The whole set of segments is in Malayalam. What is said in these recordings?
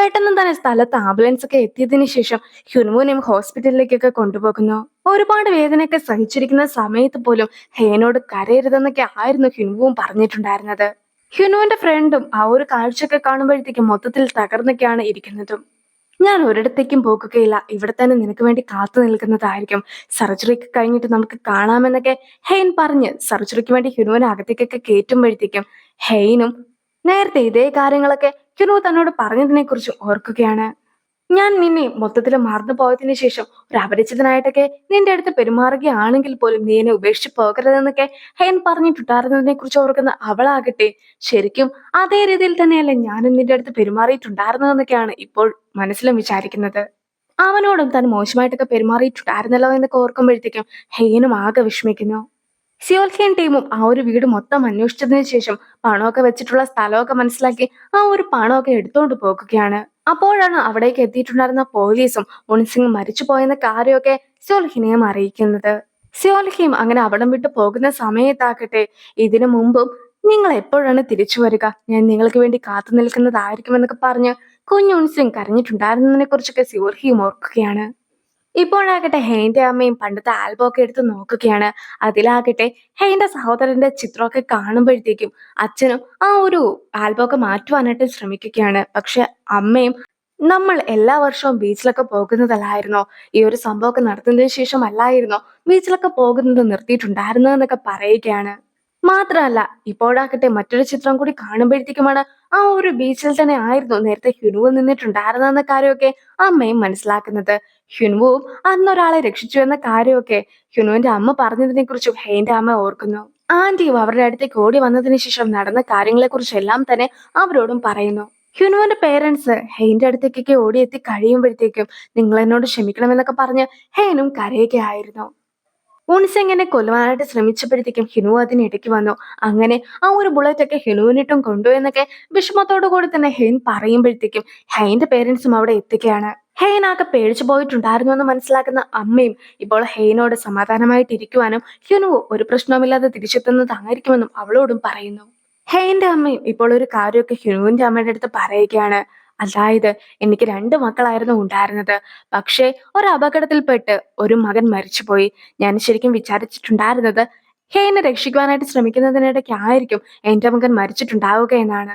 പെട്ടെന്ന് തന്നെ സ്ഥലത്ത് ആംബുലൻസ് ഒക്കെ എത്തിയതിനു ശേഷം ഹ്യുൻവുനെയും ഹോസ്പിറ്റലിലേക്കൊക്കെ കൊണ്ടുപോകുന്നു. ഒരുപാട് വേദനയൊക്കെ സഹിച്ചിരിക്കുന്ന സമയത്ത് പോലും ഹേനോട് കരയരുതെന്നൊക്കെ ആയിരുന്നു ഹ്യുൻവുവും പറഞ്ഞിട്ടുണ്ടായിരുന്നത്. ഹ്യുനുവിന്റെ ഫ്രണ്ടും ആ ഒരു കാഴ്ചയൊക്കെ കാണുമ്പോഴത്തേക്കും മൊത്തത്തിൽ തകർന്നൊക്കെയാണ് ഇരിക്കുന്നതും. ഞാൻ ഒരിടത്തേക്കും പോകുകയില്ല, ഇവിടെ തന്നെ നിനക്ക് വേണ്ടി കാത്തു നിൽക്കുന്നതായിരിക്കും, സർജറിക്ക് കഴിഞ്ഞിട്ട് നമുക്ക് കാണാമെന്നൊക്കെ ഹെയ്ൻ പറഞ്ഞ് സർജറിക്ക് വേണ്ടി ഹ്യുനുവിനെ അകത്തേക്കൊക്കെ കയറ്റുമ്പോഴത്തേക്കും ഹെയ്നും നേരത്തെ ഇതേ കാര്യങ്ങളൊക്കെ ഹ്യുനു തന്നോട് പറഞ്ഞതിനെ കുറിച്ച് ഓർക്കുകയാണ്. ഞാൻ നിന്നെ മൊത്തത്തിൽ മറന്നു പോയതിനു ശേഷം ഒരു അപരിചിതനായിട്ടൊക്കെ നിന്റെ അടുത്ത് പെരുമാറുകയാണെങ്കിൽ പോലും നീ എന്നെ ഉപേക്ഷിച്ച് പോകരുതെന്നൊക്കെ ഹെയ്ൻ പറഞ്ഞിട്ടുണ്ടായിരുന്നതിനെ കുറിച്ച് ഓർക്കുന്ന അവളാകട്ടെ ശരിക്കും അതേ രീതിയിൽ തന്നെയല്ലേ ഞാനും നിന്റെ അടുത്ത് പെരുമാറിയിട്ടുണ്ടായിരുന്നതെന്നൊക്കെയാണ് ഇപ്പോൾ മനസ്സിലും വിചാരിക്കുന്നത്. അവനോടും താൻ മോശമായിട്ടൊക്കെ പെരുമാറിയിട്ടുണ്ടായിരുന്നല്ലോ എന്നൊക്കെ ഓർക്കുമ്പോഴത്തേക്കും ഹെയ്നും ആകെ വിഷമിക്കുന്നു. സിയോൽഹെയിൻ ടീമും ആ ഒരു വീട് മൊത്തം അന്വേഷിച്ചതിന് ശേഷം പണമൊക്കെ വെച്ചിട്ടുള്ള സ്ഥലമൊക്കെ മനസ്സിലാക്കി ആ ഒരു പണമൊക്കെ എടുത്തോണ്ട് പോകുകയാണ്. അപ്പോഴാണ് അവിടേക്ക് എത്തിയിട്ടുണ്ടായിരുന്ന പോലീസും ഉൺസിംഗ് മരിച്ചു പോയെന്ന കാര്യമൊക്കെ സിയോൽഹിനെയും അറിയിക്കുന്നത്. സിയോൽഹിയും അങ്ങനെ അവിടം വിട്ടു പോകുന്ന സമയത്താകട്ടെ ഇതിനു മുമ്പും നിങ്ങൾ എപ്പോഴാണ് തിരിച്ചു വരിക, ഞാൻ നിങ്ങൾക്ക് വേണ്ടി കാത്തു നിൽക്കുന്നതായിരിക്കുമെന്നൊക്കെ പറഞ്ഞ് കുഞ്ഞു ഉൺസിംഗ് കരഞ്ഞിട്ടുണ്ടായിരുന്നതിനെ കുറിച്ചൊക്കെ സിയോൽഹിയും ഓർക്കുകയാണ്. ഇപ്പോഴാകട്ടെ ഹെയ്ന്റെ അമ്മയും പണ്ടത്തെ ആൽബം ഒക്കെ എടുത്ത് നോക്കുകയാണ്. അതിലാകട്ടെ ഹെയ്ന്റെ സഹോദരന്റെ ചിത്രമൊക്കെ കാണുമ്പോഴത്തേക്കും അച്ഛനും ആ ഒരു ആൽബം ഒക്കെ മാറ്റുവാനായിട്ട് ശ്രമിക്കുകയാണ്. പക്ഷെ അമ്മയും നമ്മൾ എല്ലാ വർഷവും ബീച്ചിലൊക്കെ പോകുന്നതല്ലായിരുന്നോ, ഈ ഒരു സംഭവമൊക്കെ നടത്തുന്നതിന് ശേഷം അല്ലായിരുന്നോ ബീച്ചിലൊക്കെ പോകുന്നത് നിർത്തിയിട്ടുണ്ടായിരുന്നതെന്നൊക്കെ പറയുകയാണ്. മാത്രമല്ല ഇപ്പോഴാകട്ടെ മറ്റൊരു ചിത്രം കൂടി കാണുമ്പോഴത്തേക്കുമാണ് ആ ഒരു ബീച്ചിൽ തന്നെ ആയിരുന്നു നേരത്തെ ഹ്യുൻവു നിന്നിട്ടുണ്ടായിരുന്നെന്ന കാര്യമൊക്കെ അമ്മയും മനസ്സിലാക്കുന്നത്. ഹ്യുൻവുവും അന്നൊരാളെ രക്ഷിച്ചു എന്ന കാര്യമൊക്കെ ഹ്യുനുവിന്റെ അമ്മ പറഞ്ഞതിനെ കുറിച്ചും ഹെയ്ന്റെ അമ്മ ഓർക്കുന്നു. ആന്റിയും അവരുടെ അടുത്തേക്ക് ഓടി വന്നതിന് ശേഷം നടന്ന കാര്യങ്ങളെ കുറിച്ചെല്ലാം തന്നെ അവരോടും പറയുന്നു. ഹ്യുനുവിന്റെ പേരൻസ് ഹെയ്ന്റെ അടുത്തേക്കൊക്കെ ഓടിയെത്തി കഴിയുമ്പോഴത്തേക്കും നിങ്ങൾ എന്നോട് ക്ഷമിക്കണമെന്നൊക്കെ പറഞ്ഞ് ഹെയ്നും കരയുകയായിരുന്നു. ഉൺസെങ്ങിനെ കൊല്ലുവാനായിട്ട് ശ്രമിച്ചപ്പോഴത്തേക്കും ഹിനു അതിനിടയ്ക്ക് വന്നു. അങ്ങനെ ആ ഒരു ബുള്ളറ്റ് ഒക്കെ ഹിനുവിനിട്ടും കൊണ്ടുപോയെന്നൊക്കെ വിഷമത്തോടു കൂടി തന്നെ ഹെയ്ൻ പറയുമ്പോഴത്തേക്കും ഹെയ്ന്റെ പേരൻസും അവിടെ എത്തുകയാണ്. ഹെയ്ൻ ആകെ പേടിച്ചു പോയിട്ടുണ്ടായിരുന്നു എന്ന് മനസ്സിലാക്കുന്ന അമ്മയും ഇപ്പോൾ ഹെയ്നോട് സമാധാനമായിട്ട് ഇരിക്കുവാനും ഹിനു ഒരു പ്രശ്നവുമില്ലാതെ തിരിച്ചെത്തുന്നതായിരിക്കുമെന്നും അവളോടും പറയുന്നു. ഹെയ്ന്റെ അമ്മയും ഇപ്പോൾ ഒരു കാര്യമൊക്കെ ഹിനുവിന്റെ അമ്മയുടെ അടുത്ത് പറയുകയാണ്. അതായത് എനിക്ക് 2 മക്കളായിരുന്നു ഉണ്ടായിരുന്നത്. പക്ഷേ ഒരു അപകടത്തിൽപ്പെട്ട് ഒരു മകൻ മരിച്ചുപോയി. ഞാൻ ശരിക്കും വിചാരിച്ചിട്ടുണ്ടായിരുന്നത് ഹെയ്നെ രക്ഷിക്കുവാനായിട്ട് ശ്രമിക്കുന്നതിനിടയ്ക്കായിരിക്കും എന്റെ മകൻ മരിച്ചിട്ടുണ്ടാവുക എന്നാണ്.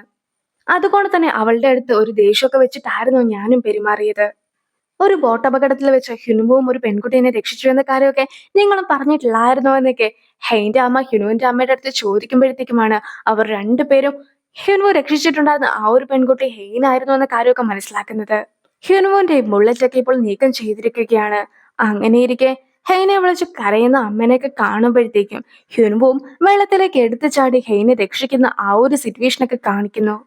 അതുകൊണ്ട് തന്നെ അവളുടെ അടുത്ത് ഒരു ദേഷ്യമൊക്കെ വെച്ചിട്ടായിരുന്നു ഞാനും പെരുമാറിയത്. ഒരു ബോട്ട് അപകടത്തിൽ വെച്ച് ഹ്യുനുവും ഒരു പെൺകുട്ടീനെ രക്ഷിച്ചു എന്ന കാര്യമൊക്കെ നിങ്ങളും പറഞ്ഞിട്ടില്ലായിരുന്നോ എന്നൊക്കെ ഹെയ്ന്റെ അമ്മ ഹ്യുനുവിന്റെ അമ്മയുടെ അടുത്ത് ചോദിക്കുമ്പോഴത്തേക്കുമാണ് അവർ രണ്ടുപേരും ഹ്യുനു രക്ഷിച്ചിട്ടുണ്ടായിരുന്ന ആ ഒരു പെൺകുട്ടി ഹെയ്നായിരുന്നു എന്ന കാര്യമൊക്കെ മനസ്സിലാക്കുന്നത്. ഹ്യുനുവിന്റെ ബുള്ളറ്റൊക്കെ ഇപ്പോൾ നീക്കം ചെയ്തിരിക്കുകയാണ്. അങ്ങനെയിരിക്കെ ഹെയ്നെ വിളിച്ച് കരയുന്ന അമ്മനെയൊക്കെ കാണുമ്പോഴത്തേക്കും ഹ്യുനുവും വെള്ളത്തിലേക്ക് എടുത്തു ചാടി ഹെയ്നെ രക്ഷിക്കുന്ന ആ ഒരു സിറ്റുവേഷനൊക്കെ കാണിക്കുന്നു.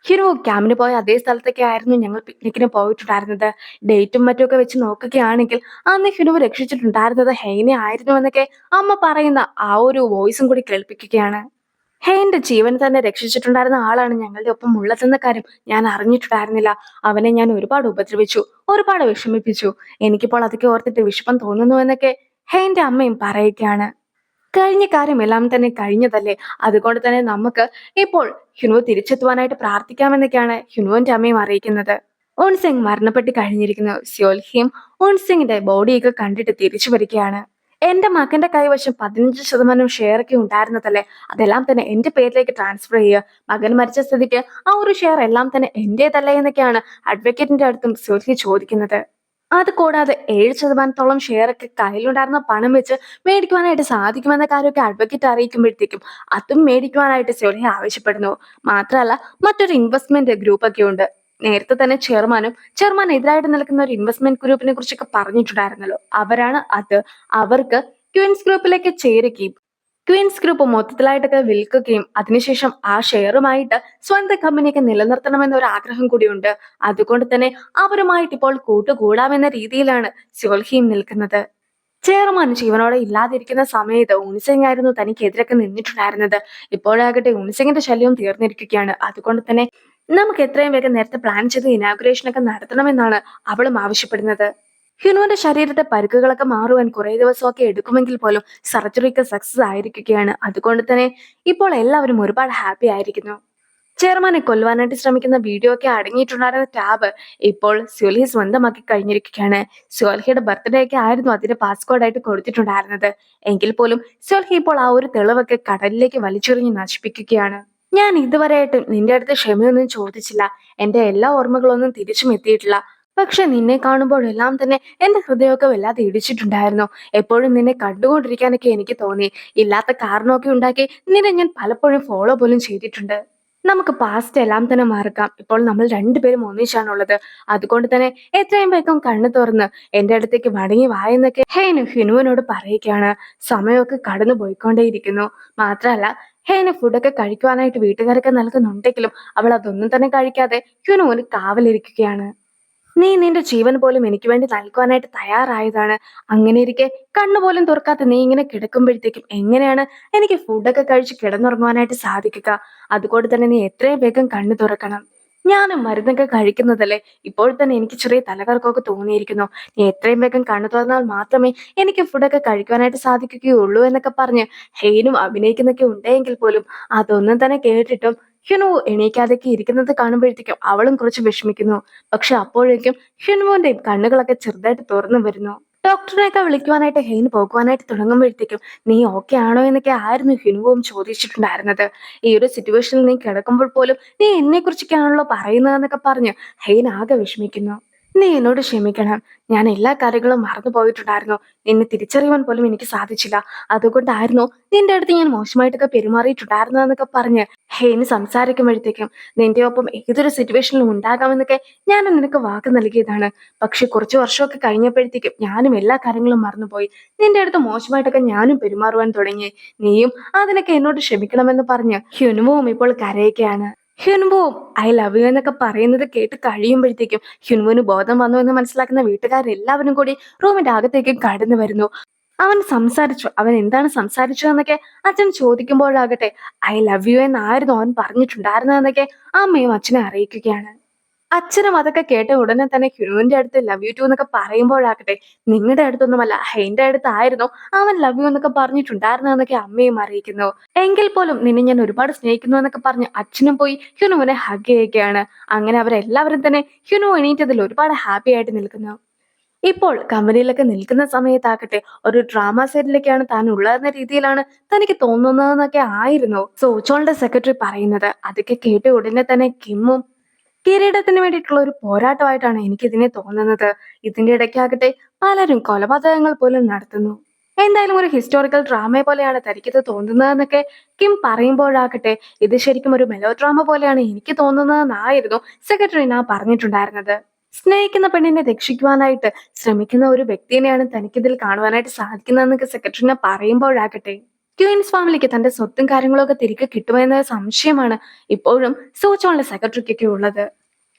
ഹിനു ക്യാമ്പിന് പോയ അതേ സ്ഥലത്തൊക്കെ ആയിരുന്നു ഞങ്ങൾ പിക്നിക്കിന് പോയിട്ടുണ്ടായിരുന്നത്. ഡേറ്റും മറ്റുമൊക്കെ വെച്ച് നോക്കുകയാണെങ്കിൽ അന്ന് ഹിനുവ് രക്ഷിച്ചിട്ടുണ്ടായിരുന്നത് ഹെയ്നെ ആയിരുന്നു എന്നൊക്കെ അമ്മ പറയുന്ന ആ ഒരു വോയിസും കൂടി കേൾപ്പിക്കുകയാണ്. ഹെയ്ന്റെ ജീവൻ തന്നെ രക്ഷിച്ചിട്ടുണ്ടായിരുന്ന ആളാണ് ഞങ്ങളുടെ ഒപ്പം ഉള്ളതെന്ന കാര്യം ഞാൻ അറിഞ്ഞിട്ടുണ്ടായിരുന്നില്ല. അവനെ ഞാൻ ഒരുപാട് ഉപദ്രവിച്ചു, ഒരുപാട് വിഷമിപ്പിച്ചു. എനിക്കിപ്പോൾ അതൊക്കെ ഓർത്തിട്ട് വിഷമം തോന്നുന്നു എന്നൊക്കെ ഹെയ്ന്റെ അമ്മയും പറയുകയാണ്. കഴിഞ്ഞ കാര്യം എല്ലാം തന്നെ കഴിഞ്ഞതല്ലേ, അതുകൊണ്ട് തന്നെ നമുക്ക് ഇപ്പോൾ ഹ്യുനു തിരിച്ചെത്തുവാനായിട്ട് പ്രാർത്ഥിക്കാമെന്നൊക്കെയാണ് ഹ്യുനുവിന്റെ അമ്മയും അറിയിക്കുന്നത്. ഉൺസിംഗ് മരണപ്പെട്ട് കഴിഞ്ഞിരിക്കുന്നു. സിയോൽഹിയും ഉൺസിംഗിന്റെ ബോഡിയൊക്കെ കണ്ടിട്ട് തിരിച്ചു വരികയാണ്. എന്റെ മകന്റെ കൈവശം 15% ഷെയർ ഒക്കെ ഉണ്ടായിരുന്നതല്ലേ, അതെല്ലാം തന്നെ എന്റെ പേരിലേക്ക് ട്രാൻസ്ഫർ ചെയ്യുക. മകൻ മരിച്ച സ്ഥിതിക്ക് ആ ഒരു ഷെയർ എല്ലാം തന്നെ എന്റേതല്ലേ എന്നൊക്കെയാണ് അഡ്വക്കേറ്റിന്റെ അടുത്തും സിയോൽഹി ചോദിക്കുന്നത്. അത് കൂടാതെ 7% ഷെയർ ഒക്കെ കയ്യിലുണ്ടായിരുന്ന പണം വെച്ച് മേടിക്കുവാനായിട്ട് സാധിക്കുമെന്ന കാര്യമൊക്കെ അഡ്വക്കേറ്റ് അറിയിക്കുമ്പോഴത്തേക്കും അതും മേടിക്കുവാനായിട്ട് സിയോൽഹി ആവശ്യപ്പെടുന്നു. മാത്രമല്ല മറ്റൊരു ഇൻവെസ്റ്റ്മെന്റ് ഗ്രൂപ്പ് ഒക്കെ ഉണ്ട്. നേരത്തെ തന്നെ ചെയർമാൻ എതിരായിട്ട് നിൽക്കുന്ന ഒരു ഇൻവെസ്റ്റ്മെന്റ് ഗ്രൂപ്പിനെ കുറിച്ചൊക്കെ പറഞ്ഞിട്ടുണ്ടായിരുന്നല്ലോ, അവരാണ് അത്. അവർക്ക് ക്വീൻസ് ഗ്രൂപ്പിലേക്ക് ചേരുകയും ക്വീൻസ് ഗ്രൂപ്പ് മൊത്തത്തിലായിട്ടൊക്കെ വിൽക്കുകയും അതിനുശേഷം ആ ഷെയറുമായിട്ട് സ്വന്തം കമ്പനിയൊക്കെ നിലനിർത്തണമെന്ന ഒരു ആഗ്രഹം കൂടിയുണ്ട്. അതുകൊണ്ട് തന്നെ അവരുമായിട്ട് ഇപ്പോൾ കൂട്ടുകൂടാമെന്ന രീതിയിലാണ് സിയോൽഹിയും നിൽക്കുന്നത്. ചെയർമാൻ ജീവനോടെ ഇല്ലാതിരിക്കുന്ന സമയത്ത് ഉൺസിംഗ് ആയിരുന്നു തനിക്കെതിരൊക്കെ നിന്നിട്ടുണ്ടായിരുന്നത്. ഇപ്പോഴാകട്ടെ ഉൺസിംഗിന്റെ ശല്യവും തീർന്നിരിക്കുകയാണ്. അതുകൊണ്ട് തന്നെ നമുക്ക് എത്രയും വേഗം നേരത്തെ പ്ലാൻ ചെയ്ത് ഇനാഗുറേഷൻ ഒക്കെ നടത്തണമെന്നാണ് അവളും ആവശ്യപ്പെടുന്നത്. ഹ്യുനുവിന്റെ ശരീരത്തെ പരുക്കുകളൊക്കെ മാറുവാൻ കുറെ ദിവസമൊക്കെ എടുക്കുമെങ്കിൽ പോലും സർജറി ഒക്കെ സക്സസ് ആയിരിക്കുകയാണ്. അതുകൊണ്ട് തന്നെ ഇപ്പോൾ എല്ലാവരും ഒരുപാട് ഹാപ്പി ആയിരിക്കുന്നു. ചെയർമാനെ കൊല്ലുവാനായിട്ട് ശ്രമിക്കുന്ന വീഡിയോ ഒക്കെ അടങ്ങിയിട്ടുണ്ടായിരുന്ന ടാബ് ഇപ്പോൾ സ്യോൽഹി സ്വന്തമാക്കി കഴിഞ്ഞിരിക്കുകയാണ്. സ്യോൽഹിയുടെ ബർത്ത്ഡേ ഒക്കെ ആയിരുന്നു അതിന്റെ പാസ്വേഡ് ആയിട്ട് കൊടുത്തിട്ടുണ്ടായിരുന്നത്. എങ്കിൽ പോലും സ്യോൽഹി ഇപ്പോൾ ആ ഒരു തെളിവൊക്കെ കടലിലേക്ക് വലിച്ചെറിഞ്ഞ് നശിപ്പിക്കുകയാണ്. ഞാൻ ഇതുവരെയായിട്ടും നിന്റെ അടുത്ത് ക്ഷമയൊന്നും ചോദിച്ചില്ല. എന്റെ എല്ലാ ഓർമ്മകളൊന്നും തിരിച്ചും എത്തിയിട്ടില്ല. പക്ഷെ നിന്നെ കാണുമ്പോഴെല്ലാം തന്നെ എന്റെ ഹൃദയമൊക്കെ വല്ലാതെ ഇടിച്ചിട്ടുണ്ടായിരുന്നു. എപ്പോഴും നിന്നെ കണ്ടുകൊണ്ടിരിക്കാനൊക്കെ എനിക്ക് തോന്നി. ഇല്ലാത്ത കാരണമൊക്കെ ഉണ്ടാക്കി നിന്നെ ഞാൻ പലപ്പോഴും ഫോളോ പോലും ചെയ്തിട്ടുണ്ട്. നമുക്ക് പാസ്റ്റ് എല്ലാം തന്നെ മറക്കാം. ഇപ്പോൾ നമ്മൾ രണ്ടുപേരും ഒന്നിച്ചാണുള്ളത്. അതുകൊണ്ട് തന്നെ എത്രയും വേഗം കണ്ണു തുറന്ന് എന്റെ അടുത്തേക്ക് മടങ്ങി വാ എന്നൊക്കെ ഹേനു ഹിനുവിനോട് പറയുകയാണ്. സമയമൊക്കെ കടന്നു പോയിക്കൊണ്ടേയിരിക്കുന്നു. മാത്രമല്ല ഹേനു ഫുഡൊക്കെ കഴിക്കുവാനായിട്ട് വീട്ടുകാരൊക്കെ നൽകുന്നുണ്ടെങ്കിലും അവൾ അതൊന്നും തന്നെ കഴിക്കാതെ ഹ്യുനുവിന് കാവലിരിക്കുകയാണ്. നീ നിന്റെ ജീവൻ പോലും എനിക്ക് വേണ്ടി നൽകുവാനായിട്ട് തയ്യാറായതാണ്. അങ്ങനെയിരിക്കെ കണ്ണുപോലും തുറക്കാതെ നീ ഇങ്ങനെ കിടക്കുമ്പോഴത്തേക്കും എങ്ങനെയാണ് എനിക്ക് ഫുഡൊക്കെ കഴിച്ച് കിടന്നുറങ്ങുവാനായിട്ട് സാധിക്കുക? അതുകൊണ്ട് തന്നെ നീ എത്രയും വേഗം കണ്ണു തുറക്കണം. ഞാനും മരുന്നൊക്കെ കഴിക്കുന്നതല്ലേ. ഇപ്പോൾ തന്നെ എനിക്ക് ചെറിയ തലകറക്കമൊക്കെ തോന്നിയിരിക്കുന്നു. നീ എത്രയും വേഗം കണ്ണു തുറന്നാൽ മാത്രമേ എനിക്ക് ഫുഡൊക്കെ കഴിക്കുവാനായിട്ട് സാധിക്കുകയുള്ളൂ എന്നൊക്കെ പറഞ്ഞ് ഹെയ്നും അഭിനയിക്കുന്നൊക്കെ ഉണ്ടെങ്കിൽ പോലും അതൊന്നും തന്നെ കേട്ടിട്ടും ഹ്യുനു എണീക്കാതൊക്കെ ഇരിക്കുന്നത് കാണുമ്പോഴത്തേക്കും അവളും കുറച്ച് വിഷമിക്കുന്നു. പക്ഷെ അപ്പോഴേക്കും ഹ്യുൻമോന്റെയും കണ്ണുകളൊക്കെ ചെറുതായിട്ട് തുറന്നു വരുന്നു. ഡോക്ടറിനെയൊക്കെ വിളിക്കുവാനായിട്ട് ഹെയ്ന് പോകുവാനായിട്ട് തുടങ്ങുമ്പോഴത്തേക്കും നീ ഓക്കെ ആണോ എന്നൊക്കെ ആയിരുന്നു ഹ്യുനുവും ചോദിച്ചിട്ടുണ്ടായിരുന്നത്. ഈ ഒരു സിറ്റുവേഷനിൽ നീ കിടക്കുമ്പോൾ പോലും നീ എന്നെ കുറിച്ചൊക്കെയാണല്ലോ പറയുന്നതെന്നൊക്കെ പറഞ്ഞ് ഹെയ്ൻ ആകെ വിഷമിക്കുന്നു. നീ എന്നോട് ക്ഷമിക്കണം. ഞാൻ എല്ലാ കാര്യങ്ങളും മറന്നു പോയിട്ടുണ്ടായിരുന്നു. നിന്നെ തിരിച്ചറിയുവാൻ പോലും എനിക്ക് സാധിച്ചില്ല. അതുകൊണ്ടായിരുന്നു നിന്റെ അടുത്ത് ഞാൻ മോശമായിട്ടൊക്കെ പെരുമാറിയിട്ടുണ്ടായിരുന്നതെന്നൊക്കെ പറഞ്ഞ് ഹെയ്ന് സംസാരിക്കുമ്പോഴത്തേക്കും നിന്റെ ഒപ്പം ഏതൊരു സിറ്റുവേഷനിലും ഉണ്ടാകാമെന്നൊക്കെ ഞാൻ നിനക്ക് വാക്ക് നൽകിയതാണ്. പക്ഷെ കുറച്ച് വർഷമൊക്കെ കഴിഞ്ഞപ്പോഴത്തേക്കും ഞാനും എല്ലാ കാര്യങ്ങളും മറന്നുപോയി. നിന്റെ അടുത്ത് മോശമായിട്ടൊക്കെ ഞാനും പെരുമാറുവാൻ തുടങ്ങി. നീയും അതിനൊക്കെ എന്നോട് ക്ഷമിക്കണമെന്ന് പറഞ്ഞ് ഹ്യുനുവും ഇപ്പോൾ കരയുകയാണ്. ഹ്യുൻബുവും ഐ ലവ് യു എന്നൊക്കെ പറയുന്നത് കേട്ട് കഴിയുമ്പോഴത്തേക്കും ഹ്യുൻബുവിന് ബോധം വന്നു എന്ന് മനസ്സിലാക്കുന്ന വീട്ടുകാരെല്ലാവരും കൂടി റൂമിന്റെ അകത്തേക്ക് കടന്നു വരുന്നു. അവൻ സംസാരിച്ചു. അവൻ എന്താണ് സംസാരിച്ചതെന്നൊക്കെ അച്ഛൻ ചോദിക്കുമ്പോഴാകട്ടെ ഐ ലവ് യു എന്നായിരുന്നു അവൻ പറഞ്ഞിട്ടുണ്ടായിരുന്നതെന്നൊക്കെ അമ്മയും അച്ഛനെ അറിയിക്കുകയാണ്. അച്ഛനും അതൊക്കെ കേട്ട ഉടനെ തന്നെ ഹ്യുനുവിന്റെ അടുത്ത് ലവ് യു ടു എന്നൊക്കെ പറയുമ്പോഴാകട്ടെ നിങ്ങളുടെ അടുത്തൊന്നുമല്ല എന്റെ അടുത്തായിരുന്നു അവൻ ലവ് യു എന്നൊക്കെ പറഞ്ഞിട്ടുണ്ടായിരുന്നതെന്നൊക്കെ അമ്മയും അറിയിക്കുന്നു. എങ്കിൽ പോലും നിന്നെ ഞാൻ ഒരുപാട് സ്നേഹിക്കുന്നു എന്നൊക്കെ പറഞ്ഞ് അച്ഛനും പോയി ഹ്യുനുവിനെ ഹഗ് ചെയ്യുകയാണ്. അങ്ങനെ അവരെല്ലാവരും തന്നെ ഹ്യുനു എണീറ്റതിൽ ഒരുപാട് ഹാപ്പി ആയിട്ട് നിൽക്കുന്നു. ഇപ്പോൾ കമ്പനിയിലൊക്കെ നിൽക്കുന്ന സമയത്താകട്ടെ ഒരു ഡ്രാമ സെറ്റിലൊക്കെയാണ് താൻ ഉള്ളതെന്ന രീതിയിലാണ് തനിക്ക് തോന്നുന്നതെന്നൊക്കെ ആയിരുന്നു സോച്ചോളുടെ സെക്രട്ടറി പറയുന്നത്. അതൊക്കെ കേട്ട ഉടനെ തന്നെ കിമ്മും കിരീടത്തിന് വേണ്ടിയിട്ടുള്ള ഒരു പോരാട്ടമായിട്ടാണ് എനിക്ക് ഇതിനെ തോന്നുന്നത്. ഇതിന്റെ ഇടയ്ക്കാകട്ടെ പലരും കൊലപാതകങ്ങൾ പോലും നടത്തുന്നു. എന്തായാലും ഒരു ഹിസ്റ്റോറിക്കൽ ഡ്രാമ പോലെയാണ് തനിക്കിത് തോന്നുന്നതെന്നൊക്കെ കിം പറയുമ്പോഴാകട്ടെ ഇത് ശരിക്കും ഒരു മെലോ ഡ്രാമ പോലെയാണ് എനിക്ക് തോന്നുന്നതെന്നായിരുന്നു സെക്രട്ടറി ഞാൻ പറഞ്ഞിട്ടുണ്ടായിരുന്നത്. സ്നേഹിക്കുന്ന പെണ്ണിനെ രക്ഷിക്കുവാനായിട്ട് ശ്രമിക്കുന്ന ഒരു വ്യക്തിനെയാണ് തനിക്കിതിൽ കാണുവാനായിട്ട് സാധിക്കുന്നതെന്നൊക്കെ സെക്രട്ടറിനെ പറയുമ്പോഴാകട്ടെ ക്വീൻസ് ഫാമിലിക്ക് തന്റെ സ്വത്തും കാര്യങ്ങളൊക്കെ തിരികെ കിട്ടുമെന്ന സംശയമാണ് ഇപ്പോഴും സൂചോണിലെ സെക്രട്ടറിക്കൊക്കെ ഉള്ളത്.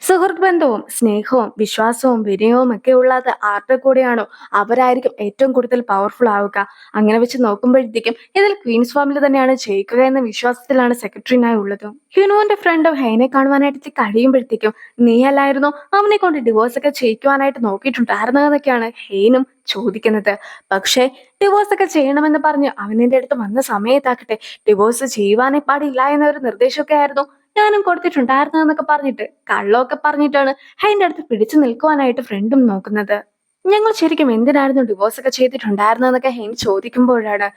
സുഹൃത്ത് ബന്ധവും സ്നേഹവും വിശ്വാസവും വിനയവും ഒക്കെ ഉള്ളത് ആരുടെ കൂടെയാണോ അവരായിരിക്കും ഏറ്റവും കൂടുതൽ പവർഫുൾ ആവുക. അങ്ങനെ വെച്ച് നോക്കുമ്പോഴത്തേക്കും ഇതിൽ ക്വീൻസ് ഫാമിലി തന്നെയാണ് ജയിക്കുക എന്ന വിശ്വാസത്തിലാണ് സെക്രട്ടറിനായി ഉള്ളത്. ഹ്യുനുവിന്റെ ഫ്രണ്ടും ഹെയ്നെ കാണുവാനായിട്ട് കഴിയുമ്പോഴത്തേക്കും നീ അല്ലായിരുന്നോ അവനെ കൊണ്ട് ഡിവോഴ്സ് ഒക്കെ ചെയ്യിക്കുവാനായിട്ട് നോക്കിയിട്ടുണ്ടായിരുന്നതെന്നൊക്കെയാണ് ഹെയ്നും ചോദിക്കുന്നത്. പക്ഷേ ഡിവോഴ്സ് ഒക്കെ ചെയ്യണമെന്ന് പറഞ്ഞ് അവനെന്റെ അടുത്ത് വന്ന സമയത്താക്കട്ടെ ഡിവോഴ്സ് ചെയ്യുവാനേ പാടില്ല എന്ന ഒരു നിർദ്ദേശമൊക്കെ ആയിരുന്നു ഞാനും കൊടുത്തിട്ടുണ്ടായിരുന്നതെന്നൊക്കെ പറഞ്ഞിട്ട് കള്ളമൊക്കെ പറഞ്ഞിട്ടാണ് ഹൈൻ്റെ അടുത്ത് പിടിച്ചു നിൽക്കുവാനായിട്ട് ഫ്രണ്ടും നോക്കുന്നത്. ഞങ്ങൾ ശരിക്കും എന്തിനായിരുന്നു ഡിവോഴ്സ് ഒക്കെ ചെയ്തിട്ടുണ്ടായിരുന്നതെന്നൊക്കെ ഹെയ്ൻ ചോദിക്കുമ്പോഴാണ്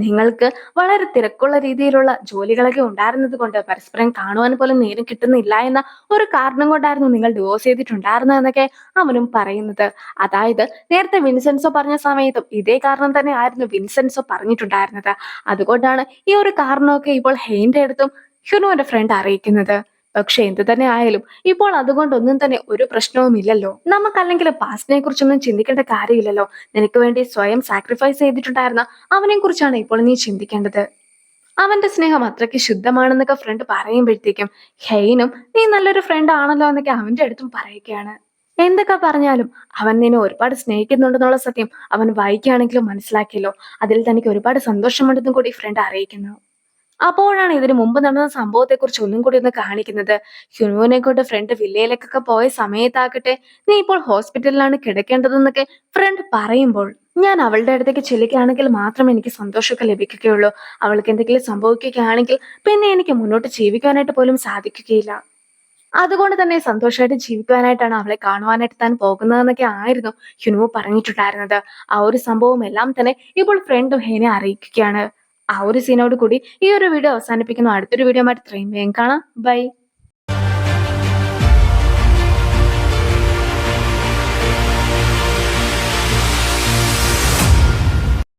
നിങ്ങൾക്ക് വളരെ തിരക്കുള്ള രീതിയിലുള്ള ജോലികളൊക്കെ ഉണ്ടായിരുന്നത് കൊണ്ട് പരസ്പരം കാണുവാൻ പോലും നേരം കിട്ടുന്നില്ല എന്ന ഒരു കാരണം കൊണ്ടായിരുന്നു നിങ്ങൾ ഡിവോഴ്സ് ചെയ്തിട്ടുണ്ടായിരുന്നതെന്നൊക്കെ അവനും പറയുന്നത്. അതായത് നേരത്തെ വിൻസെൻസോ പറഞ്ഞ സമയത്തും ഇതേ കാരണം തന്നെ ആയിരുന്നു വിൻസെൻസോ പറഞ്ഞിട്ടുണ്ടായിരുന്നത്. അതുകൊണ്ടാണ് ഈ ഒരു കാരണമൊക്കെ ഇപ്പോൾ ഹെയ്ൻ്റെ അടുത്തും ഹ്യുനുവിന്റെ ഫ്രണ്ട് അറിയിക്കുന്നത്. പക്ഷെ എന്ത് തന്നെ ആയാലും ഇപ്പോൾ അതുകൊണ്ടൊന്നും തന്നെ ഒരു പ്രശ്നവും ഇല്ലല്ലോ. നമുക്കല്ലെങ്കിൽ പാസ്റ്റിനെ കുറിച്ചൊന്നും ചിന്തിക്കേണ്ട കാര്യമില്ലല്ലോ. നിനക്ക് വേണ്ടി സ്വയം സാക്രിഫൈസ് ചെയ്തിട്ടുണ്ടായിരുന്ന അവനെ കുറിച്ചാണ് ഇപ്പോൾ നീ ചിന്തിക്കേണ്ടത്. അവന്റെ സ്നേഹം അത്രയ്ക്ക് ശുദ്ധമാണെന്നൊക്കെ ഫ്രണ്ട് പറയുമ്പോഴത്തേക്കും ഹെയ്നും നീ നല്ലൊരു ഫ്രണ്ട് ആണല്ലോ എന്നൊക്കെ അവന്റെ അടുത്തും പറയുകയാണ്. എന്തൊക്കെ പറഞ്ഞാലും അവൻ നിന്നെ ഒരുപാട് സ്നേഹിക്കുന്നുണ്ടെന്നുള്ള സത്യം അവൻ വായിക്കുകയാണെങ്കിലും മനസ്സിലാക്കിയല്ലോ. അതിൽ തനിക്ക് ഒരുപാട് സന്തോഷമുണ്ടെന്നും കൂടി ഫ്രണ്ട് അറിയിക്കുന്നു. അപ്പോഴാണ് ഇതിന് മുമ്പ് നടന്ന സംഭവത്തെക്കുറിച്ച് ഒന്നും കൂടി ഒന്ന് കാണിക്കുന്നത്. ഹ്യുൻവുനെ കൊണ്ട് ഫ്രണ്ട് വില്ലയിലേക്കൊക്കെ പോയ സമയത്താകട്ടെ, നീ ഇപ്പോൾ ഹോസ്പിറ്റലിലാണ് കിടക്കേണ്ടതെന്നൊക്കെ ഫ്രണ്ട് പറയുമ്പോൾ ഞാൻ അവളുടെ അടുത്തേക്ക് ചെല്ലുകയാണെങ്കിൽ മാത്രമേ എനിക്ക് സന്തോഷമൊക്കെ ലഭിക്കുകയുള്ളൂ. അവൾക്ക് എന്തെങ്കിലും സംഭവിക്കുകയാണെങ്കിൽ പിന്നെ എനിക്ക് മുന്നോട്ട് ജീവിക്കാനായിട്ട് പോലും സാധിക്കുകയില്ല. അതുകൊണ്ട് തന്നെ സന്തോഷമായിട്ട് ജീവിക്കുവാനായിട്ടാണ് അവളെ കാണുവാനായിട്ട് താൻ പോകുന്നതെന്നൊക്കെ ആയിരുന്നു ഹ്യുൻവു പറഞ്ഞിട്ടുണ്ടായിരുന്നത്. ആ ഒരു സംഭവം എല്ലാം തന്നെ ഇപ്പോൾ ഫ്രണ്ടും ഹേനെ അറിയിക്കുകയാണ്. ആ ഒരു സീനോട് കൂടി ഈ ഒരു വീഡിയോ അവസാനിപ്പിക്കുന്നു. അടുത്തൊരു വീഡിയോ ആയിട്ട് ഇത്രയും വേഗം കാണാം. ബൈ.